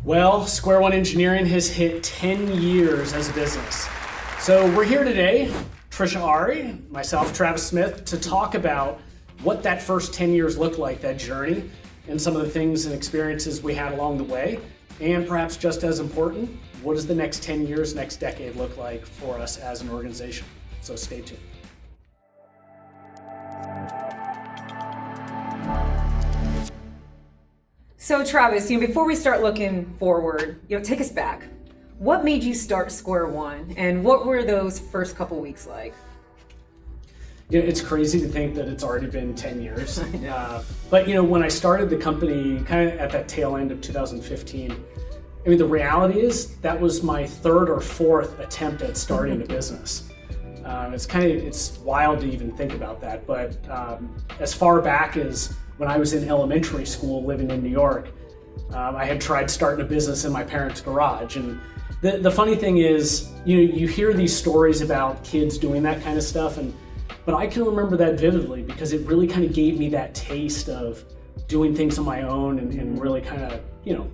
Well, Square-1 Engineering has hit 10 years as a business. So we're here today, Trisha Aure, myself, Travis Smith, to talk about what that first 10 years looked like, that journey, and some of the things and experiences we had along the way. And perhaps just as important, what does the next 10 years, next decade look like for us as an organization? So stay tuned. So Travis, before we start looking forward, take us back. What made you start Square-1, and what were those first couple weeks like? It's crazy to think that it's already been 10 years. But when I started the company kind of at that tail end of 2015, the reality is that was my third or fourth attempt at starting a business. It's wild to even think about that, but as far back as when I was in elementary school living in New York, I had tried starting a business in my parents' garage. And the funny thing is, you hear these stories about kids doing that kind of stuff, but I can remember that vividly because it really kind of gave me that taste of doing things on my own and really kind of,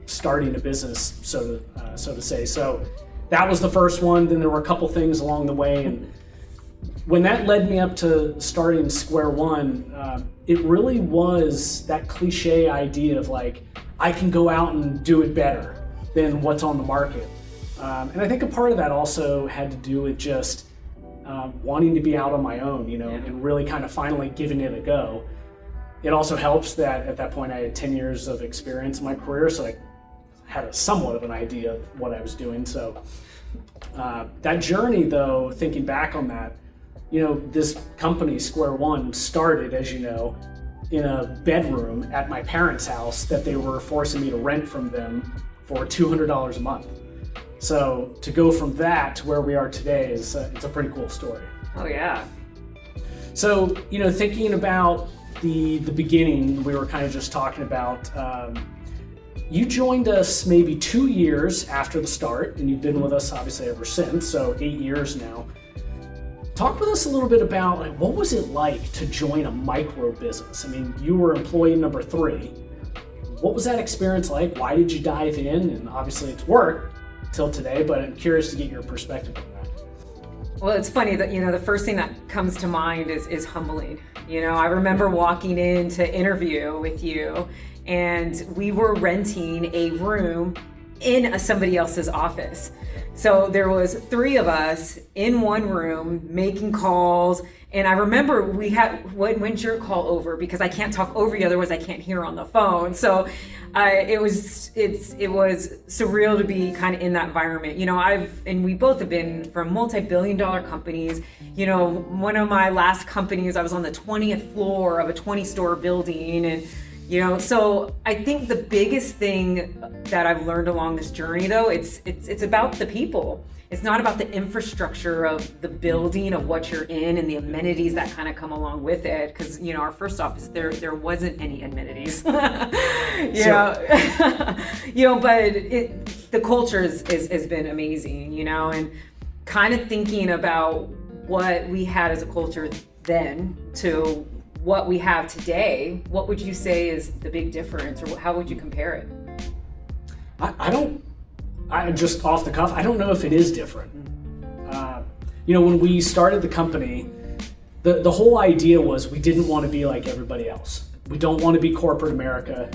starting a business, so to say. So that was the first one. Then there were a couple things along the way. And when that led me up to starting Square-1, it really was that cliche idea of I can go out and do it better than what's on the market. And I think a part of that also had to do with just wanting to be out on my own, and really kind of finally giving it a go. It also helps that at that point I had 10 years of experience in my career, so I had somewhat of an idea of what I was doing. So that journey, though, thinking back on that, this company, Square-1, started, as you know, in a bedroom at my parents' house that they were forcing me to rent from them for $200 a month. So to go from that to where we are today it's a pretty cool story. Oh yeah. So thinking about the beginning, we were kind of just talking about. You joined us maybe 2 years after the start, and you've been with us obviously ever since. So 8 years now. Talk with us a little bit about what was it like to join a micro business? You were employee number 3. What was that experience like? Why did you dive in? And obviously it's worked till today, but I'm curious to get your perspective on that. Well, it's funny that, the first thing that comes to mind is humbling. I remember walking in to interview with you, and we were renting a room in somebody else's office. So there was 3 of us in one room making calls. And I remember when's your call over? Because I can't talk over you, otherwise I can't hear on the phone. So it was surreal to be kind of in that environment. We both have been from multi-billion-dollar companies. One of my last companies, I was on the 20th floor of a 20-store building, and so I think the biggest thing that I've learned along this journey, though, it's about the people. It's not about the infrastructure of the building, of what you're in, and the amenities that kind of come along with it. Because our first office, there wasn't any amenities. But the culture has been amazing. And kind of thinking about what we had as a culture then to what we have today, what would you say is the big difference, or how would you compare it? I just off the cuff, I don't know if it is different. When we started the company, the whole idea was we didn't want to be like everybody else. We don't want to be corporate America.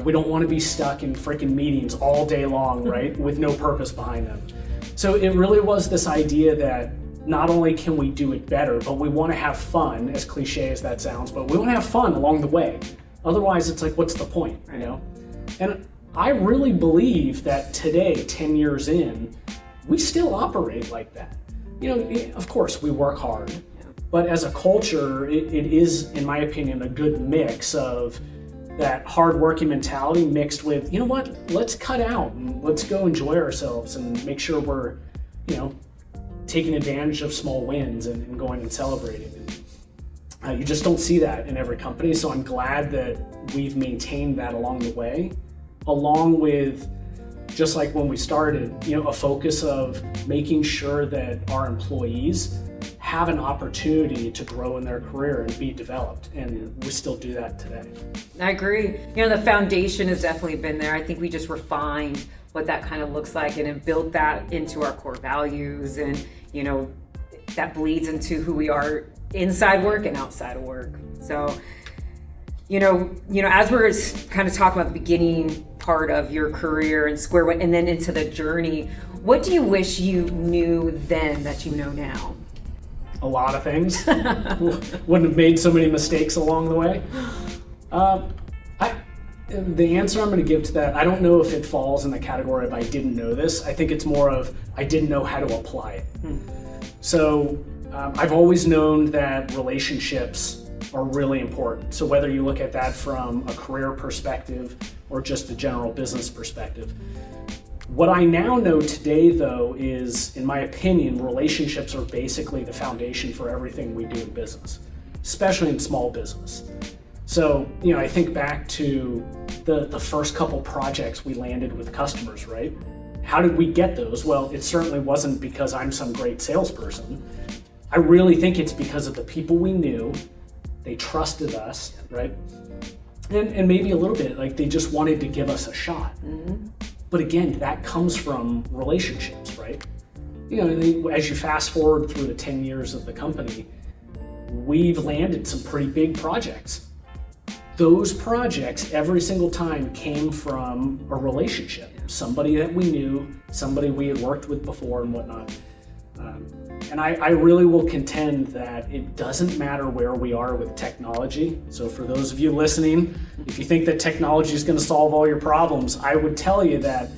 We don't want to be stuck in freaking meetings all day long, right? With no purpose behind them. So it really was this idea that not only can we do it better, but we want to have fun, as cliche as that sounds, but we want to have fun along the way. Otherwise, it's what's the point, And I really believe that today, 10 years in, we still operate like that. Of course, we work hard, but as a culture, it is, in my opinion, a good mix of that hard-working mentality mixed with, let's cut out and let's go enjoy ourselves and make sure we're, taking advantage of small wins and going and celebrating. And, you just don't see that in every company. So I'm glad that we've maintained that along the way, along with, just like when we started, a focus of making sure that our employees have an opportunity to grow in their career and be developed. And we still do that today. I agree. The foundation has definitely been there. I think we just refined what that kind of looks like, and then built that into our core values, and that bleeds into who we are inside work and outside of work. So as we're kind of talking about the beginning part of your career in Square-1 and then into the journey, what do you wish you knew then that you know now? A lot of things. Wouldn't have made so many mistakes along the way. The answer I'm going to give to that, I don't know if it falls in the category of I didn't know this. I think it's more of I didn't know how to apply it. So I've always known that relationships are really important. So whether you look at that from a career perspective or just a general business perspective. What I now know today, though, is, in my opinion, relationships are basically the foundation for everything we do in business, especially in small business. So, I think back to the first couple projects we landed with customers, right? How did we get those? Well, it certainly wasn't because I'm some great salesperson. I really think it's because of the people we knew. They trusted us, right? And maybe a little bit, like they just wanted to give us a shot. But again, that comes from relationships, right? As you fast forward through the 10 years of the company, we've landed some pretty big projects. Those projects, every single time, came from a relationship. Somebody that we knew, somebody we had worked with before and whatnot. And I really will contend that it doesn't matter where we are with technology. So for those of you listening, if you think that technology is going to solve all your problems, I would tell you that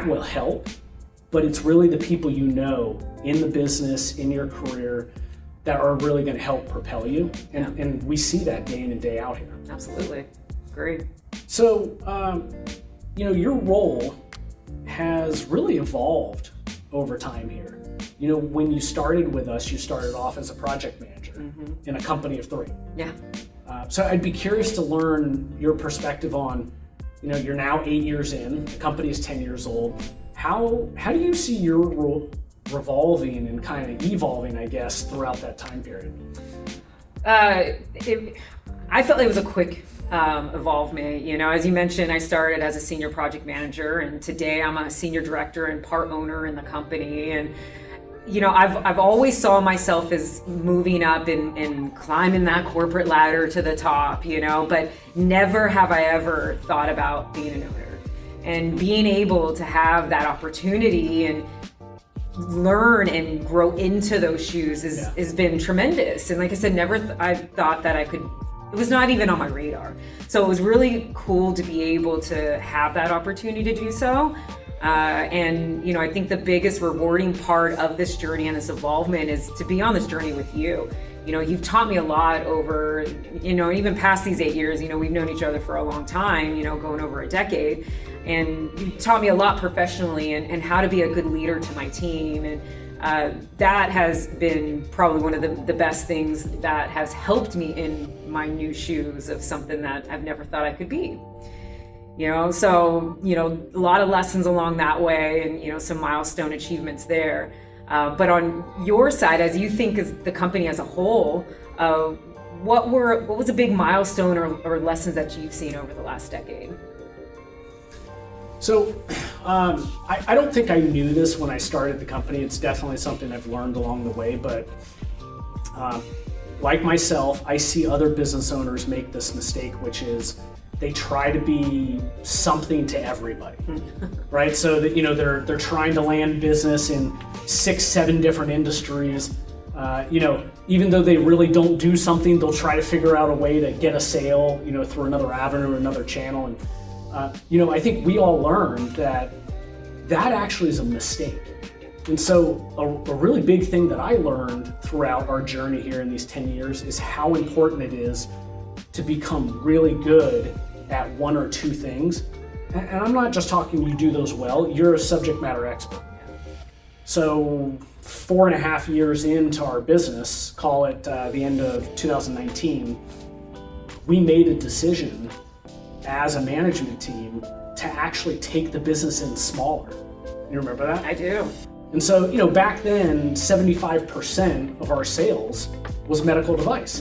will help, but it's really the people you know in the business, in your career, that are really going to help propel you. And we see that day in and day out here. Absolutely. Great. So, your role has really evolved over time here. When you started with us, you started off as a project manager in a company of 3. Yeah. So I'd be curious to learn your perspective on, you're now 8 years in, the company is 10 years old. How do you see your role revolving and kind of evolving, I guess, throughout that time period? I felt it was a quick evolvement. As you mentioned, I started as a senior project manager, and today I'm a senior director and part owner in the company. And I've always saw myself as moving up and climbing that corporate ladder to the top, but never have I ever thought about being an owner. And being able to have that opportunity and learn and grow into those shoes has been tremendous. And like I said, I thought that I could. It was not even on my radar. So it was really cool to be able to have that opportunity to do so. And I think the biggest rewarding part of this journey and this involvement is to be on this journey with you. You've taught me a lot over, even past these 8 years. We've known each other for a long time, going over a decade. And you've taught me a lot professionally and how to be a good leader to my team. And that has been probably one of the best things that has helped me in my new shoes of something that I've never thought I could be. So a lot of lessons along that way, and some milestone achievements there. But on your side, as you think as the company as a whole, what was a big milestone or lessons that you've seen over the last decade? So I don't think I knew this when I started the company. It's definitely something I've learned along the way, but like myself, I see other business owners make this mistake, which is they try to be something to everybody, right? So that they're trying to land business in 6-7 different industries. Even though they really don't do something, they'll try to figure out a way to get a sale, through another avenue or another channel. And I think we all learned that actually is a mistake. And so a really big thing that I learned throughout our journey here in these 10 years is how important it is to become really good at 1 or 2 things. And I'm not just talking you do those well, you're a subject matter expert. So 4.5 years into our business, call it the end of 2019, we made a decision as a management team to actually take the business in smaller. You remember that? I do. And so, back then, 75% of our sales was medical device.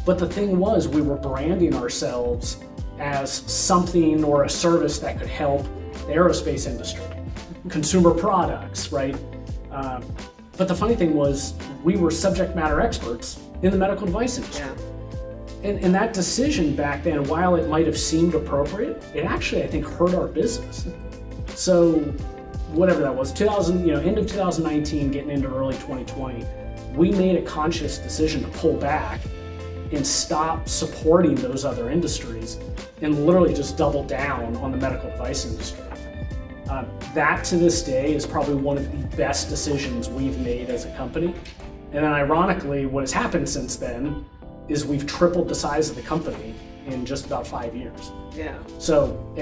But the thing was, we were branding ourselves as something or a service that could help the aerospace industry, consumer products, right? But the funny thing was, we were subject matter experts in the medical device industry. Yeah. And that decision back then, while it might have seemed appropriate, it actually, I think, hurt our business. So whatever that was, end of 2019, getting into early 2020, we made a conscious decision to pull back and stop supporting those other industries and literally just double down on the medical device industry. That to this day is probably one of the best decisions we've made as a company. And then ironically, what has happened since then is we've tripled the size of the company in just about 5 years. Yeah. So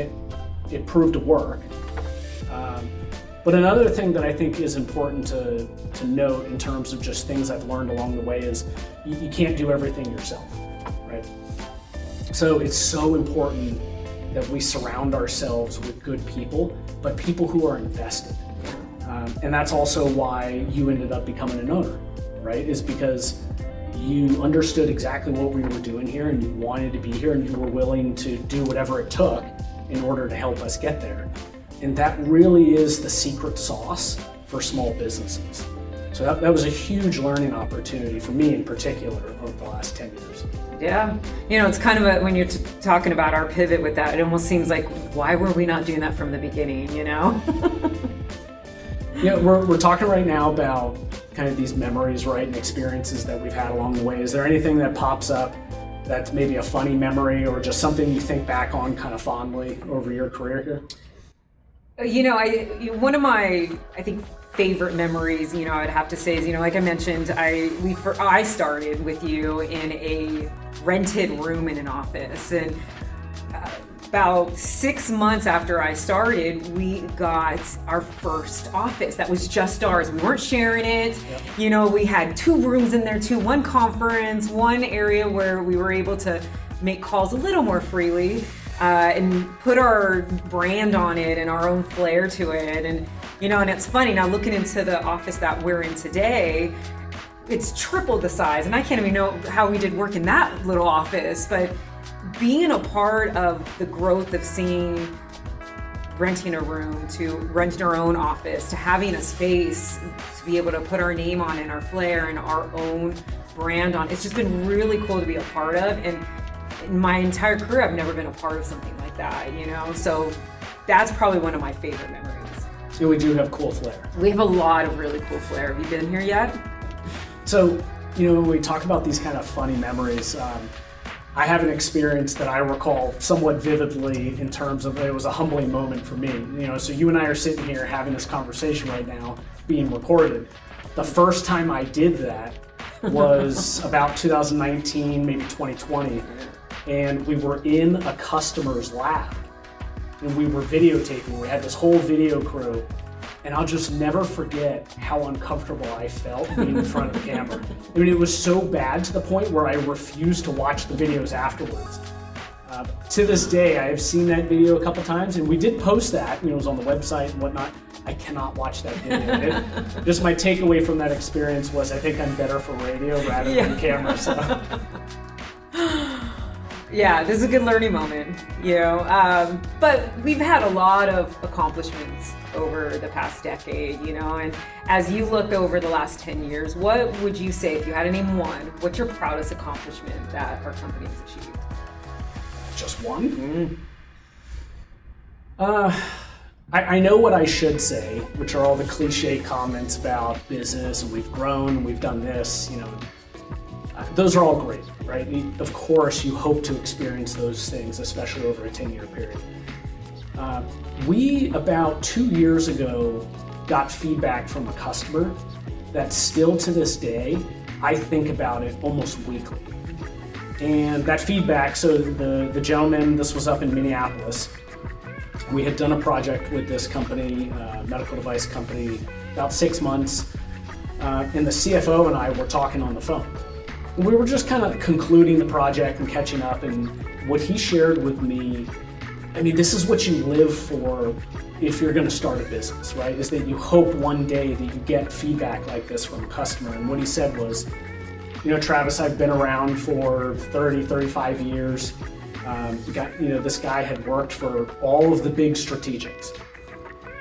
it proved to work. But another thing that I think is important to note in terms of just things I've learned along the way is you can't do everything yourself, right? So it's so important that we surround ourselves with good people, but people who are invested. And that's also why you ended up becoming an owner, right? Is because you understood exactly what we were doing here and you wanted to be here and you were willing to do whatever it took in order to help us get there. And that really is the secret sauce for small businesses. So that was a huge learning opportunity for me in particular over the last 10 years. Yeah. It's kind of when you're talking about our pivot with that, it almost seems like, why were we not doing that from the beginning, We're talking right now about kind of these memories, right, and experiences that we've had along the way. Is there anything that pops up that's maybe a funny memory or just something you think back on kind of fondly over your career here? One of my, I think, favorite memories, I'd have to say is, like I mentioned, I started with you in a rented room in an office, and about 6 months after I started, we got our first office that was just ours. We weren't sharing it. Yep. We had 2 rooms in there too, one conference, one area where we were able to make calls a little more freely. And put our brand on it and our own flair to it. And, and it's funny now looking into the office that we're in today, it's tripled the size. And I can't even know how we did work in that little office, but being a part of the growth of seeing renting a room to renting our own office to having a space to be able to put our name on it and our flair and our own brand on, it's just been really cool to be a part of. And in my entire career, I've never been a part of something like that, So that's probably one of my favorite memories. And we do have cool flair. We have a lot of really cool flair. Have you been here yet? So, when we talk about these kind of funny memories, I have an experience that I recall somewhat vividly in terms of it was a humbling moment for me. So you and I are sitting here having this conversation right now, being recorded. The first time I did that was about 2019, maybe 2020. And we were in a customer's lab and we were videotaping. We had this whole video crew, and I'll just never forget how uncomfortable I felt being in front of the camera. It was so bad to the point where I refused to watch the videos afterwards. To this day, I have seen that video a couple times, and we did post that, it was on the website and whatnot. I cannot watch that video. Just my takeaway from that experience was I think I'm better for radio rather than camera. So. Yeah, this is a good learning moment, but we've had a lot of accomplishments over the past decade, and as you look over the last 10 years, what would you say, if you had to name one, what's your proudest accomplishment that our company has achieved? Just one? I know what I should say, which are all the cliche comments about business and we've grown and we've done this, those are all great, right? Of course, you hope to experience those things, especially over a 10-year period. We, about 2 years ago, got feedback from a customer that still to this day, I think about it almost weekly. And that feedback, so the gentleman, this was up in Minneapolis, we had done a project with this company, medical device company, about 6 months, and the CFO and I were talking on the phone. And we were just kind of concluding the project and catching up, and what he shared with me, this is what you live for if you're going to start a business, right? Is that you hope one day that you get feedback like this from a customer. And what he said was, Travis, I've been around for 30, 35 years. This guy had worked for all of the big strategics,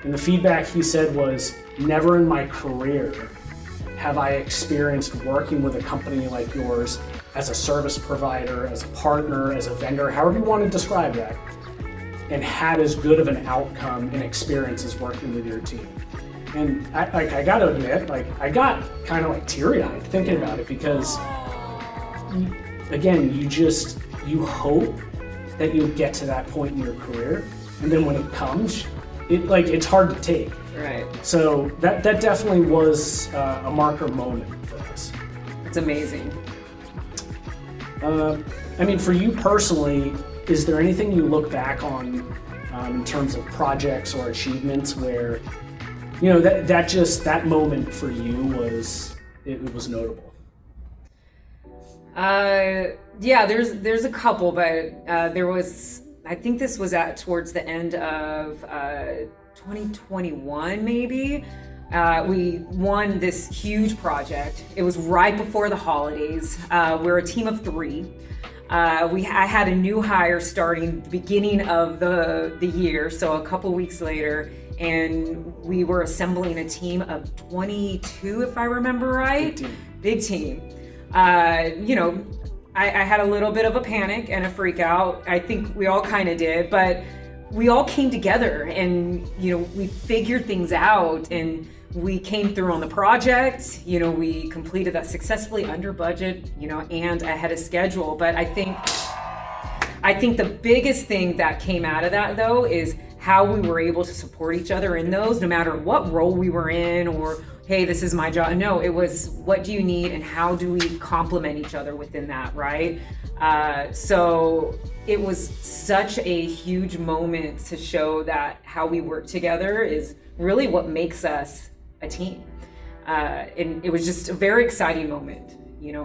And the feedback he said was, never in my career have I experienced working with a company like yours as a service provider, as a partner, as a vendor, however you want to describe that, and had as good of an outcome and experience as working with your team. And I got to admit, I got kind of like teary-eyed thinking about it, because again, you hope that you'll get to that point in your career, and then when it comes, it's hard to take. Right. So that definitely was a marker moment for us. It's amazing. For you personally, is there anything you look back on in terms of projects or achievements where, that moment for you was notable? Yeah, there's a couple, but there was, I think this was towards the end of 2021 maybe. We won this huge project. It was right before the holidays. We're a team of 3. I had a new hire starting the beginning of the year, so a couple weeks later, and we were assembling a team of 22, if I remember right. Big team. I had a little bit of a panic and a freak out. I think we all kind of did, but we all came together and, we figured things out, and we came through on the project. We completed that successfully under budget, and ahead of schedule. But I think the biggest thing that came out of that, though, is how we were able to support each other in those, no matter what role we were in, or, hey, this is my job. No, it was, what do you need and how do we complement each other within that, right? So it was such a huge moment to show that how we work together is really what makes us a team. And it was just a very exciting moment,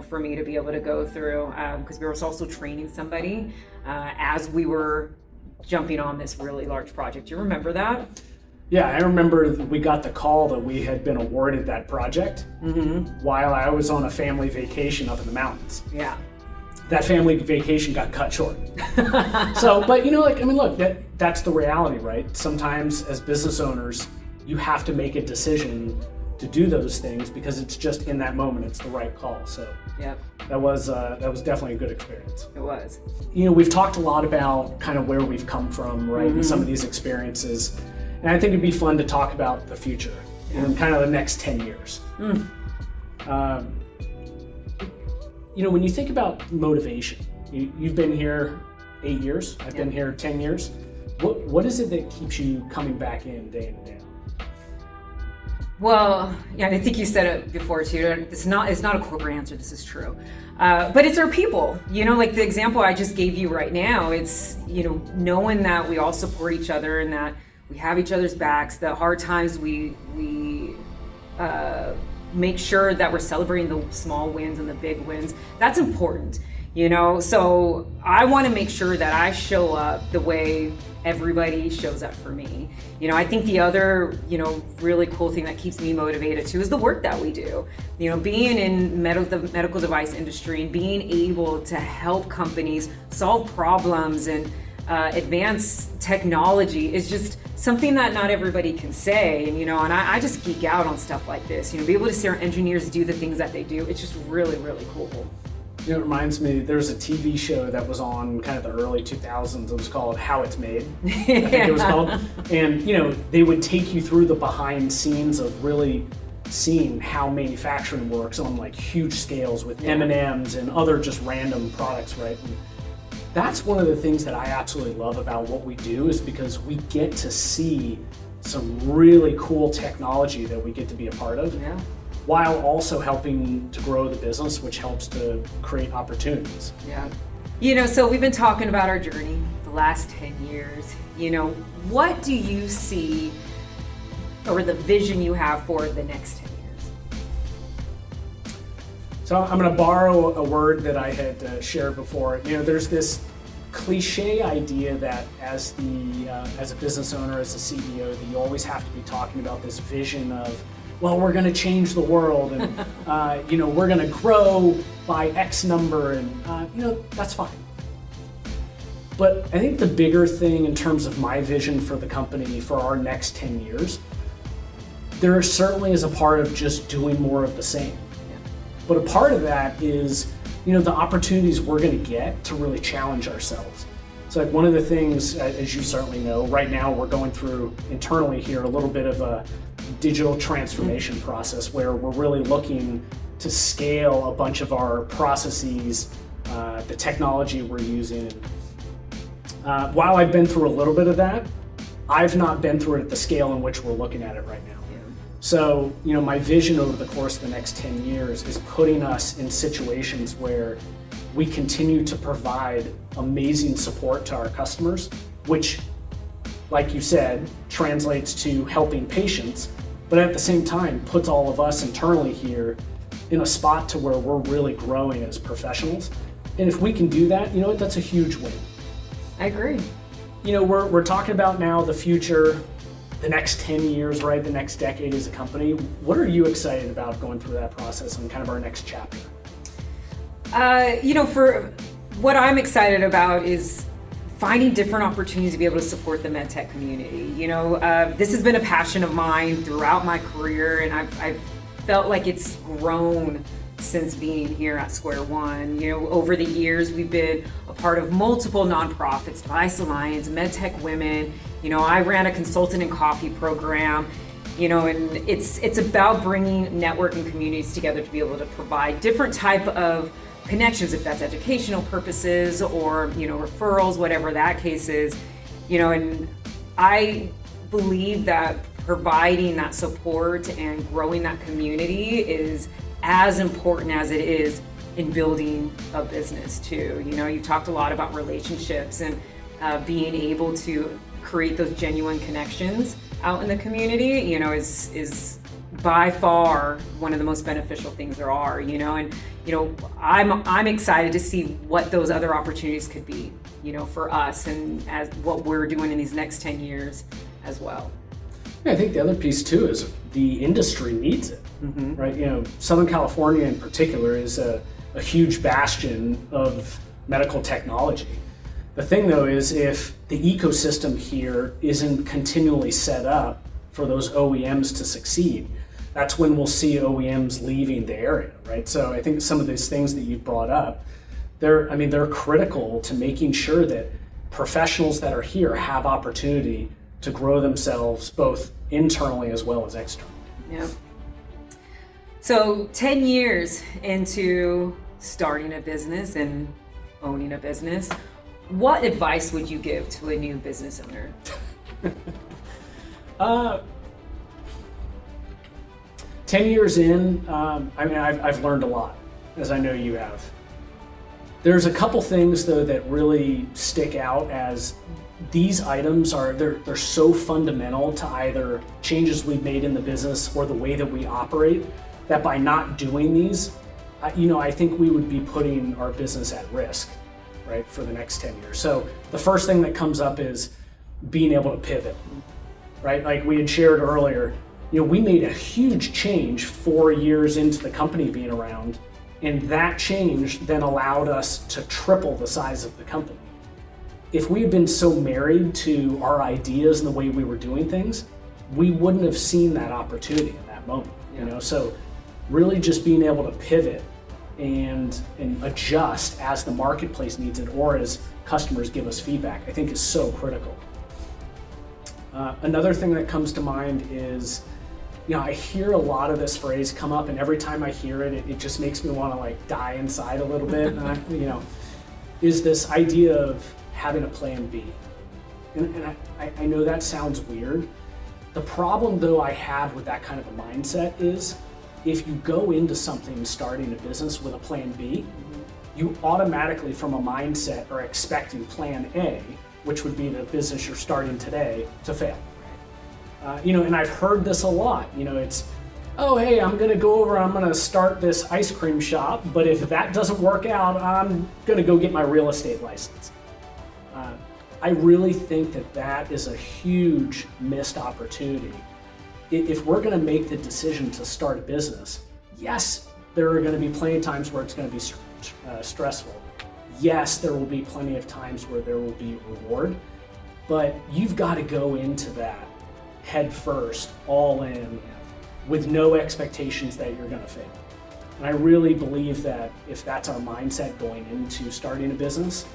for me to be able to go through, because we were also training somebody as we were jumping on this really large project. You remember that? Yeah, I remember we got the call that we had been awarded that project while I was on a family vacation up in the mountains. Yeah. That family vacation got cut short. So, but look, that's the reality, right? Sometimes as business owners, you have to make a decision to do those things because it's just in that moment, it's the right call. So yeah, that was definitely a good experience. It was. We've talked a lot about kind of where we've come from, right? And some of these experiences. And I think it'd be fun to talk about the future and kind of the next 10 years. When you think about motivation, you've been here 8 years, I've been here 10 years. What is it that keeps you coming back in day in and day out? Well, yeah, and I think you said it before too. It's not a corporate answer. This is true, but it's our people. Like the example I just gave you right now. It's knowing that we all support each other and that we have each other's backs. The hard times we make sure that we're celebrating the small wins and the big wins. That's important. So I want to make sure that I show up the way everybody shows up for me. I think the other, really cool thing that keeps me motivated too is the work that we do. Being in the medical device industry and being able to help companies solve problems and advance technology is just something that not everybody can say. And I just geek out on stuff like this. Be able to see our engineers do the things that they do. It's just really, really cool. It reminds me, there's a TV show that was on kind of the early 2000s. It was called How It's Made, I think it was called. And, they would take you through the behind scenes of really seeing how manufacturing works on like huge scales with M&Ms and other just random products, right? And that's one of the things that I absolutely love about what we do is because we get to see some really cool technology that we get to be a part of. Yeah. While also helping to grow the business, which helps to create opportunities. Yeah. So we've been talking about our journey the last 10 years. What do you see or the vision you have for the next 10 years? So I'm going to borrow a word that I had shared before. There's this cliche idea that as a business owner, as a CEO, that you always have to be talking about this vision of, well, we're going to change the world and, we're going to grow by X number and, that's fine. But I think the bigger thing in terms of my vision for the company for our next 10 years, there certainly is a part of just doing more of the same. But a part of that is, the opportunities we're going to get to really challenge ourselves. So like one of the things, as you certainly know, right now we're going through internally here a little bit of a digital transformation process where we're really looking to scale a bunch of our processes, the technology we're using. While I've been through a little bit of that, I've not been through it at the scale in which we're looking at it right now. So, my vision over the course of the next 10 years is putting us in situations where we continue to provide amazing support to our customers, which, like you said, translates to helping patients, but at the same time puts all of us internally here in a spot to where we're really growing as professionals. And if we can do that, that's a huge win. I agree. We're talking about now the future, the next 10 years, right? The next decade as a company. What are you excited about going through that process and kind of our next chapter? For what I'm excited about is finding different opportunities to be able to support the MedTech community. This has been a passion of mine throughout my career, and I've felt like it's grown since being here at Square-1. Over the years, we've been a part of multiple nonprofits, Device Alliance, MedTech Women. I ran a consultant and coffee program, and it's about bringing networking communities together to be able to provide different type of connections, if that's educational purposes or, referrals, whatever that case is, and I believe that providing that support and growing that community is as important as it is in building a business too. You talked a lot about relationships and being able to create those genuine connections out in the community, is by far one of the most beneficial things there are, and I'm excited to see what those other opportunities could be, for us and as what we're doing in these next 10 years as well. Yeah, I think the other piece too is the industry needs it, right? Southern California in particular is a huge bastion of medical technology. The thing though is if the ecosystem here isn't continually set up for those OEMs to succeed, that's when we'll see OEMs leaving the area, right? So I think some of these things that you brought up, they're critical to making sure that professionals that are here have opportunity to grow themselves both internally as well as externally. Yeah. So 10 years into starting a business and owning a business, what advice would you give to a new business owner? 10 years in, I've learned a lot, as I know you have. There's a couple things though that really stick out as these items they're so fundamental to either changes we've made in the business or the way that we operate that by not doing these, I think we would be putting our business at risk, right, for the next 10 years. So the first thing that comes up is being able to pivot, right? Like we had shared earlier, we made a huge change 4 years into the company being around, and that change then allowed us to triple the size of the company. If we had been so married to our ideas and the way we were doing things, we wouldn't have seen that opportunity in that moment. So really just being able to pivot and adjust as the marketplace needs it or as customers give us feedback, I think is so critical. Another thing that comes to mind is, I hear a lot of this phrase come up, and every time I hear it, it just makes me want to like die inside a little bit. Is this idea of having a plan B. And I know that sounds weird. The problem though I have with that kind of a mindset is if you go into something starting a business with a plan B, you automatically from a mindset are expecting plan A, which would be the business you're starting today, to fail. And I've heard this a lot. It's, oh, hey, I'm gonna start this ice cream shop, but if that doesn't work out, I'm gonna go get my real estate license. I really think that is a huge missed opportunity. If we're gonna make the decision to start a business, yes, there are gonna be plenty of times where it's gonna be stressful. yes, there will be plenty of times where there will be reward, but you've got to go into that head first, all in, with no expectations that you're going to fail. And I really believe that if that's our mindset going into starting a business,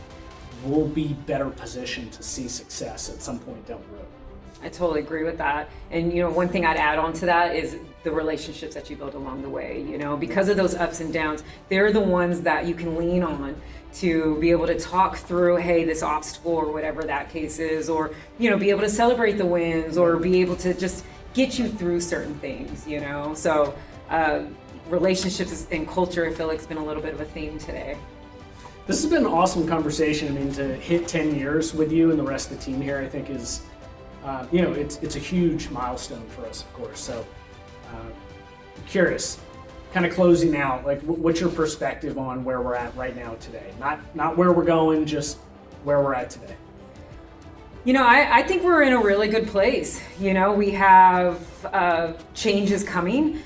we'll be better positioned to see success at some point down the road. I totally agree with that. And one thing I'd add on to that is the relationships that you build along the way. Because of those ups and downs, they're the ones that you can lean on to be able to talk through, hey, this obstacle or whatever that case is, or be able to celebrate the wins, or be able to just get you through certain things. So relationships and culture, I feel like, it's been a little bit of a theme today. This has been an awesome conversation. I mean, to hit 10 years with you and the rest of the team here, I think is, it's a huge milestone for us, of course. So, curious, kind of closing out, like, what's your perspective on where we're at right now today? Not where we're going, just where we're at today. I think we're in a really good place. We have changes coming.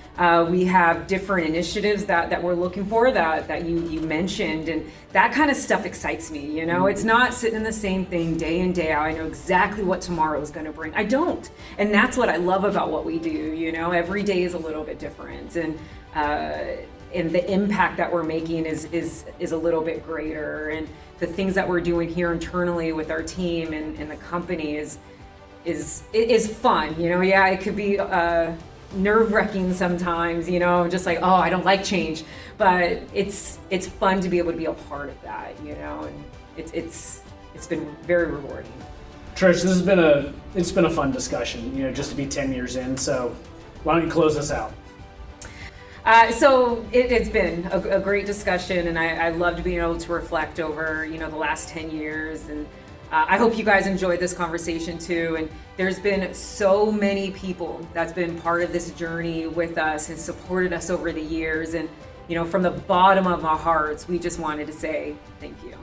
We have different initiatives that we're looking for that you mentioned, and that kind of stuff excites me. It's not sitting in the same thing day in, day out. I know exactly what tomorrow is going to bring. I don't. And that's what I love about what we do. Every day is a little bit different. And the impact that we're making is a little bit greater. And the things that we're doing here internally with our team and the company is fun. Yeah, it could be nerve-wracking sometimes, just like, oh, I don't like change, but it's fun to be able to be a part of that, and it's been very rewarding. Trish, it's been a fun discussion, just to be 10 years in. So why don't you close us out? So it's been a great discussion, and I loved being able to reflect over, the last 10 years. And I hope you guys enjoyed this conversation too. And there's been so many people that's been part of this journey with us and supported us over the years. And, from the bottom of our hearts, we just wanted to say thank you.